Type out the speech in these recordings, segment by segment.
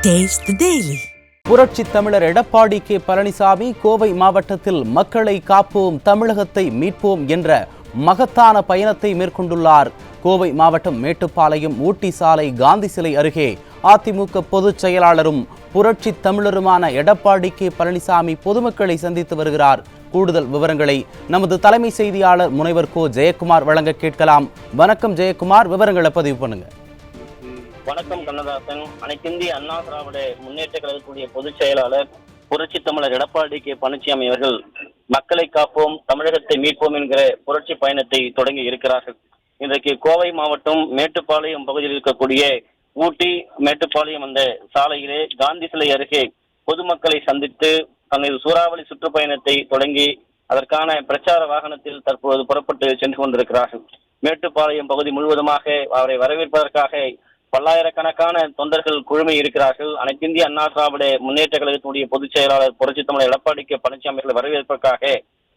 Taste the Daily. புரட்சி தமிழர் Edappadi K Palaniswami Kovai மாவட்டத்தில் மக்களை காப்போம் தமிழகத்தை மீட்போம் என்ற மகத்தான பயணத்தை மேற்கொண்டுள்ளார். கோவை மாவட்டம் மேட்டுப்பாளையம் ஊட்டி சாலை காந்தி சிலை அருகே அதிமுக பொதுச் செயலாளரும் புரட்சி தமிழருமான எடப்பாடி கே பழனிசாமி பொதுமக்களை சந்தித்து வருகிறார். கூடுதல் விவரங்களை நமது தலைமை செய்தியாளர் முனைவர் கோ ஜெயக்குமார் வழங்க கேட்கலாம். வணக்கம் ஜெயக்குமார், விவரங்களை பதிவு பண்ணுங்க. வணக்கம் கண்ணதாசன். அனைத்திந்திய அண்ணா திராவிட முன்னேற்ற கழகத்துடைய பொதுச் செயலாளர் புரட்சி தமிழர் எடப்பாடி கே பழனிசாமி அவர்கள் மக்களை காப்போம் தமிழகத்தை மீட்போம் என்கிற புரட்சி பயணத்தை தொடங்கி இருக்கிறார்கள். இன்றைக்கு கோவை மாவட்டம் மேட்டுப்பாளையம் பகுதியில் இருக்கக்கூடிய ஊட்டி மேட்டுப்பாளையம் அந்த சாலையிலே காந்தி சிலை அருகே பொதுமக்களை சந்தித்து தனது சூறாவளி சுற்றுப்பயணத்தை தொடங்கி அதற்கான பிரச்சார வாகனத்தில் தற்போது புறப்பட்டு சென்று கொண்டிருக்கிறார்கள். மேட்டுப்பாளையம் பகுதி முழுவதுமாக அவரை வரவேற்பதற்காக பல்லாயிரக்கணக்கான தொண்டர்கள் குழுமை இருக்கிறார்கள். அனைத்திந்திய அண்ணா திராவிட முன்னேற்ற கழகத்தினுடைய பொதுச் செயலாளர் புரட்சி தமிழர் எடப்பாடி கே பழனிசாமி அவர்களை வரவேற்பதற்காக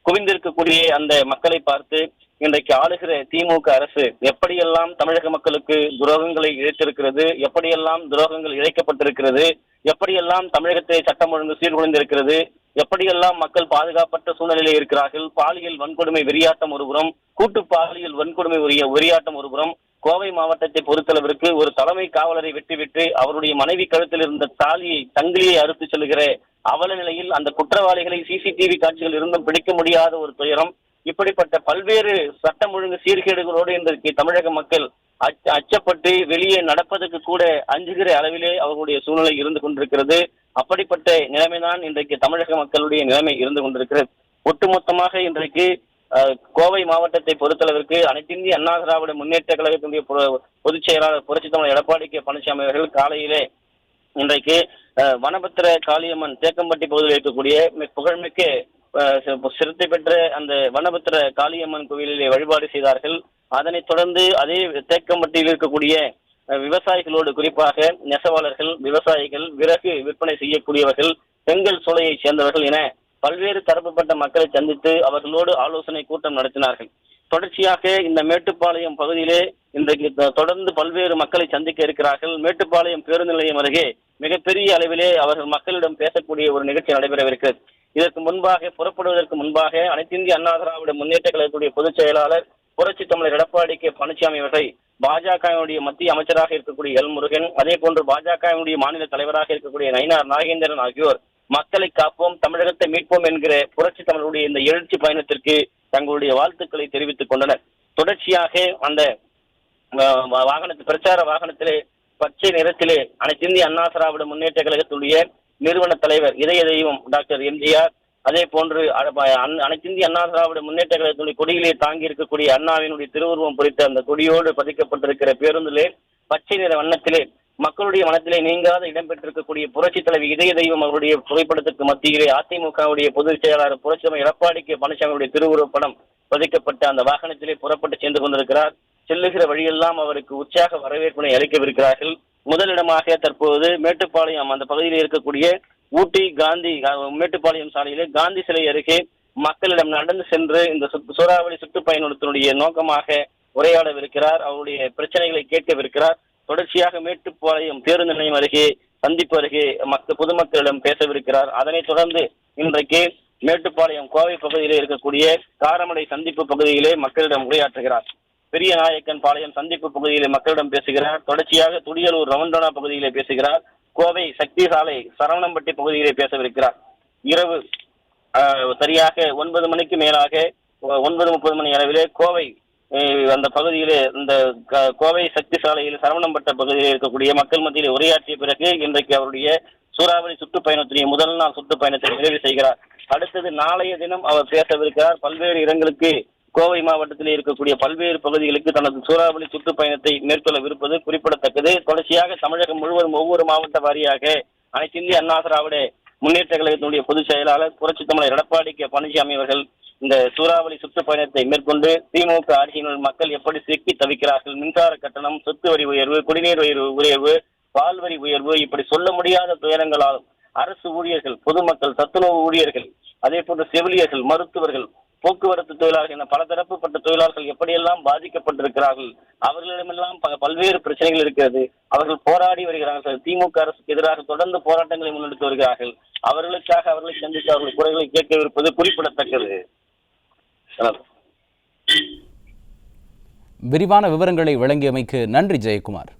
குவிந்திருக்கக்கூடிய அந்த மக்களை பார்த்து இன்றைக்கு ஆளுகிற திமுக அரசு எப்படியெல்லாம் தமிழக மக்களுக்கு துரோகங்களை இழைத்திருக்கிறது, எப்படியெல்லாம் துரோகங்கள் இழைக்கப்பட்டிருக்கிறது, எப்படியெல்லாம் தமிழகத்தை சட்டம் ஒழுங்கு சீர்குலைந்திருக்கிறது, எப்படியெல்லாம் மக்கள் பாதுகாப்பற்ற சூழ்நிலையில் இருக்கிறார்கள், பாலியல் வன்கொடுமை வெறியாட்டம் ஒருபுறம், கூட்டு பாலியல் வன்கொடுமை வெறியாட்டம் ஒருபுறம், கோவை மாவட்டத்தை பொறுத்தளவிற்கு ஒரு தலைமை காவலரை வெட்டிவிட்டு அவருடைய மனைவி கழுத்தில் இருந்த சங்கிலியை அறுத்து செல்கிற அவல நிலையில் அந்த குற்றவாளிகளை சிசிடிவி காட்சிகள் இருந்தும் பிடிக்க முடியாத ஒரு துயரம். இப்படிப்பட்ட பல்வேறு சட்டம் ஒழுங்கு சீர்கேடுகளோடு இன்றைக்கு தமிழக மக்கள் அச்சப்பட்டு வெளியே நடப்பதற்கு கூட அஞ்சுகிற அளவிலே அவர்களுடைய சூழ்நிலை இருந்து கொண்டிருக்கிறது. அப்படிப்பட்ட நிலைமைதான் இன்றைக்கு தமிழக மக்களுடைய நிலைமை இருந்து கொண்டிருக்கிறது. ஒட்டுமொத்தமாக இன்றைக்கு கோவை மாவட்டத்தை பொறுத்தளவிற்கு அனைத்திந்திய அண்ணா திராவிட முன்னேற்ற கழகத்தினுடைய பொதுச் செயலாளர் புரட்சி தமிழர் எடப்பாடி கே பழனிசாமி அவர்கள் காலையிலே இன்றைக்கு வனபத்திர காளியம்மன் தேக்கம்பட்டி பகுதியில் இருக்கக்கூடிய புகழ்மிக்க சிறத்தை பெற்ற அந்த வனபத்திர காளியம்மன் கோவிலிலே வழிபாடு செய்தார்கள். அதனைத் தொடர்ந்து அதே தேக்கம்பட்டியில் இருக்கக்கூடிய விவசாயிகளோடு, குறிப்பாக நெசவாளர்கள், விவசாயிகள், விறகு விற்பனை செய்யக்கூடியவர்கள், செங்கல் சோலையை சேர்ந்தவர்கள் என பல்வேறு தரப்புப்பட்ட மக்களை சந்தித்து அவர்களோடு ஆலோசனை கூட்டம் நடத்தினார்கள். தொடர்ச்சியாக இந்த மேட்டுப்பாளையம் பகுதியிலே இன்றைக்கு தொடர்ந்து பல்வேறு மக்களை சந்திக்க இருக்கிறார்கள். மேட்டுப்பாளையம் பேருந்து நிலையம் அருகே மிகப்பெரிய அளவிலே அவர்கள் மக்களிடம் பேசக்கூடிய ஒரு நிகழ்ச்சி நடைபெறவிருக்கிறது. இதற்கு முன்பாக புறப்படுவதற்கு முன்பாக அனைத்திந்திய அண்ணா திராவிட முன்னேற்ற கழகத்துடைய பொதுச் செயலாளர் புரட்சி தமிழர் எடப்பாடி கே பழனிசாமி அவர்களை பாஜகவினுடைய மத்திய அமைச்சராக இருக்கக்கூடிய எல் முருகன், அதே போன்று பாஜகவினுடைய மாநில தலைவராக இருக்கக்கூடிய நயினார் நாகேந்திரன் ஆகியோர் மக்களை காப்போம் தமிழகத்தை மீட்போம் என்கிற புரட்சி தமிழருடைய இந்த எழுச்சி பயணத்திற்கு தங்களுடைய வாழ்த்துக்களை தெரிவித்துக் கொண்டனர். தொடர்ச்சியாக அந்த பிரச்சார வாகனத்திலே பச்சை நிறத்திலே அனைத்திந்திய அண்ணா திராவிட முன்னேற்ற கழகத்துடைய நிறுவன தலைவர் இதய தெய்வம் டாக்டர் எம்ஜிஆர், அதே போன்று அனைத்திந்திய அண்ணா திராவிட முன்னேற்ற கழகத்துடைய கொடியிலே தாங்கி இருக்கக்கூடிய அண்ணாவினுடைய திருவுருவம் குறித்த அந்த கொடியோடு பதிக்கப்பட்டிருக்கிற பேருந்திலே பச்சை நிற வண்ணத்திலே மக்களுடைய மனத்திலே நீங்காத இடம்பெற்றிருக்கக்கூடிய புரட்சி தலைவி இதய தெய்வம் அவருடைய புகைப்படத்திற்கு மத்தியிலே அதிமுகவுடைய பொதுச் செயலாளர் புரட்சி தலைவர் எடப்பாடி கே பழனிசாமியுடைய திருவுருவப்படம் பதிக்கப்பட்ட அந்த வாகனத்திலே புறப்பட்டு சென்று கொண்டிருக்கிறார். செல்லுகிற வழியெல்லாம் அவருக்கு உற்சாக வரவேற்பினை அளிக்கவிருக்கிறார்கள். முதலிடமாக தற்போது மேட்டுப்பாளையம் அந்த பகுதியில் இருக்கக்கூடிய ஊட்டி மேட்டுப்பாளையம் சாலையிலே காந்தி சிலை அருகே மக்களிடம் நடந்து சென்று இந்த சூறாவளி சுற்றுப்பயணத்தினுடைய நோக்கமாக உரையாடவிருக்கிறார். அவருடைய பிரச்சனைகளை கேட்கவிருக்கிறார். தொடர்ச்சியாக மேட்டுப்பாளையம் பேருந்து நிலையம் அருகே சந்திப்பு அருகே பொதுமக்களிடம் பேசவிருக்கிறார். அதனைத் தொடர்ந்து இன்றைக்கு மேட்டுப்பாளையம் கோவை பகுதியிலே இருக்கக்கூடிய காரமடை சந்திப்பு பகுதியிலே மக்களிடம் உரையாற்றுகிறார். பெரிய நாயக்கன் பாளையம் சந்திப்பு பகுதியிலே மக்களிடம் பேசுகிறார். தொடர்ச்சியாக துடியலூர் ரவண்டனா பகுதியிலே பேசுகிறார். கோவை சக்தி சாலை சரவணம்பட்டி பகுதியிலே பேசவிருக்கிறார். இரவு சரியாக 9 மணிக்கு மேலாக 9:30 மணி அளவிலே கோவை அந்த பகுதியிலே இந்த கோவை சக்தி சாலையில் சரவணம்பட்ட பகுதியில் இருக்கக்கூடிய மக்கள் மத்தியில் உரையாற்றிய பிறகு இன்றைக்கு அவருடைய சூறாவளி சுற்றுப்பயணத்தினுடைய முதல் நாள் சுற்றுப்பயணத்தை நிறைவு செய்கிறார். அடுத்தது நாளைய தினம் அவர் பேசவிருக்கிறார். பல்வேறு இடங்களுக்கு கோவை மாவட்டத்தில் இருக்கக்கூடிய பல்வேறு பகுதிகளுக்கு தனது சூறாவளி சுற்றுப்பயணத்தை மேற்கொள்ளவிருப்பது குறிப்பிடத்தக்கது. தொடர்ச்சியாக தமிழகம் முழுவதும் ஒவ்வொரு மாவட்ட வாரியாக அனைத்திந்திய அண்ணா திராவிட முன்னேற்ற கழகத்தினுடைய பொதுச் செயலாளர் புரட்சி தமிழர் எடப்பாடி கே பழனிசாமி அவர்கள் இந்த சூறாவளி சுற்றுப்பயணத்தை மேற்கொண்டு திமுக ஆட்சியினுள் மக்கள் எப்படி சிக்கி தவிக்கிறார்கள், மின்சார கட்டணம், சொத்து வரி உயர்வு, குடிநீர் உயர்வு, பால் வரி உயர்வு, இப்படி சொல்ல முடியாத துயரங்களால் அரசு ஊழியர்கள், பொதுமக்கள், சத்துணவு ஊழியர்கள், அதே போன்று செவிலியர்கள், மருத்துவர்கள் போக்குவரத்து தொழிலாளர்கள் என பலதரப்புப்பட்ட தொழிலாளர்கள் எப்படியெல்லாம் பாதிக்கப்பட்டிருக்கிறார்கள், அவர்களிடமெல்லாம் பல்வேறு பிரச்சனைகள் இருக்கிறது. அவர்கள் போராடி வருகிறார்கள். திமுக அரசுக்கு எதிராக தொடர்ந்து போராட்டங்களை முன்னெடுத்து வருகிறார்கள். அவர்களுக்காக அவர்களை சந்தித்து அவர்கள் குறைகளை கேட்கவிருப்பது குறிப்பிடத்தக்கது. விரிவான விவரங்களை வழங்கியமைக்கு நன்றி ஜெயக்குமார்.